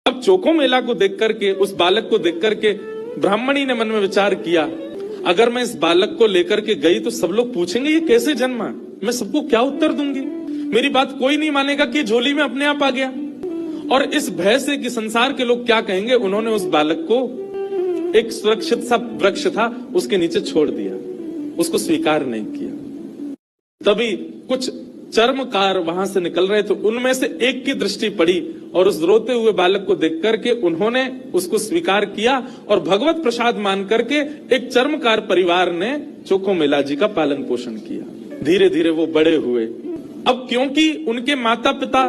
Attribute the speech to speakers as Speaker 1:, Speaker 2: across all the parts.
Speaker 1: अब चोखो मेला को देख करके, उस बालक को देख करके ब्राह्मणी ने मन में विचार किया, अगर मैं इस बालक को लेकर के गई तो सब लोग पूछेंगे ये कैसे जन्मा, मैं सबको क्या उत्तर दूंगी, मेरी बात कोई नहीं मानेगा कि झोली में अपने आप आ गया। और इस भय से कि संसार के लोग क्या कहेंगे, उन्होंने उस बालक को एक सुरक्षित सा वृक्ष था उसके नीचे छोड़ दिया, उसको स्वीकार नहीं किया। तभी कुछ चर्मकार वहां से निकल रहे थे, उनमें से एक की दृष्टि पड़ी और उस रोते हुए बालक को देख करके उन्होंने उसको स्वीकार किया और भगवत प्रसाद मान करके एक चर्मकार परिवार ने चोखो मेला जी का पालन पोषण किया। धीरे धीरे वो बड़े हुए। अब क्योंकि उनके माता पिता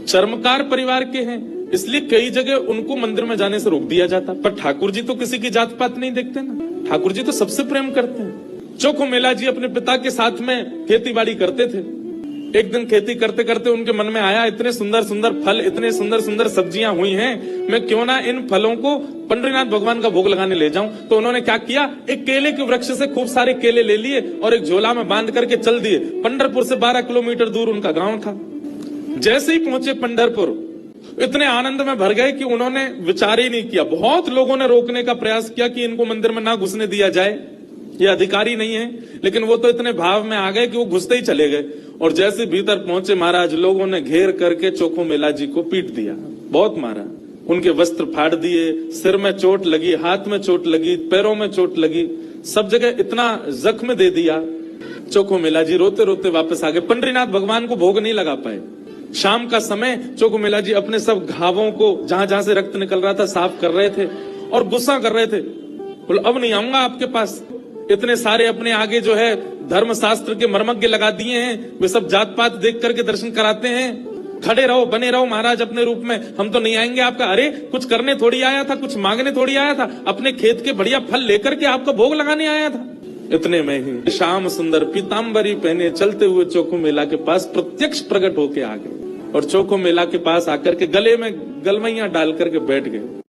Speaker 1: चर्मकार परिवार के हैं, इसलिए कई जगह उनको मंदिर में जाने से रोक दिया जाता। पर ठाकुर जी तो किसी की जात पात नहीं देखते ना, ठाकुर जी तो सबसे प्रेम करते हैं। चोखो मेला जी अपने पिता के साथ में खेती बाड़ी करते थे। एक दिन खेती करते करते उनके मन में आया, इतने सुंदर सुंदर फल, इतने सुंदर सुंदर सब्जियां हुई हैं, मैं क्यों ना इन फलों को पंडरीनाथ भगवान का भोग लगाने ले जाऊं। तो उन्होंने क्या किया, एक केले के वृक्ष से खूब सारे केले ले लिए और एक झोला में बांध करके चल दिए। पंढरपुर से 12 किलोमीटर दूर उनका गांव था। जैसे ही पहुंचे पंढरपुर, इतने आनंद में भर गए कि उन्होंने विचार ही नहीं किया। बहुत लोगों ने रोकने का प्रयास किया कि इनको मंदिर में ना घुसने दिया जाए, ये अधिकारी नहीं है, लेकिन वो तो इतने भाव में आ गए कि वो घुसते ही चले गए। और जैसे भीतर पहुंचे महाराज, लोगों ने घेर करके चोखो मेला जी को पीट दिया, बहुत मारा, उनके वस्त्र फाड़ दिए, सिर में चोट लगी, हाथ में चोट लगी, पैरों में चोट लगी, सब जगह इतना जख्म दे दिया। चोखो मेला जी रोते रोते वापस आ गए। पंडरीनाथ भगवान को भोग नहीं लगा पाए। शाम का समय चोखो मेला जी अपने सब घावों को, जहां जहां से रक्त निकल रहा था, साफ कर रहे थे और गुस्सा कर रहे थे। बोले अब नहीं आऊंगा आपके पास, इतने सारे अपने आगे जो है धर्मशास्त्र के मर्मज्ञ लगा दिए हैं, वे सब जात पात देख करके दर्शन कराते हैं, खड़े रहो, बने रहो महाराज अपने रूप में, हम तो नहीं आएंगे आपका। अरे कुछ करने थोड़ी आया था, कुछ मांगने थोड़ी आया था, अपने खेत के बढ़िया फल लेकर के आपका भोग लगाने आया था। इतने में ही श्याम सुंदर पीताम्बरी पहने चलते हुए चोखो मेला के पास प्रत्यक्ष प्रकट होके आ गए और चोखो मेला के पास आकर के गले में गलमैया डाल करके बैठ गए।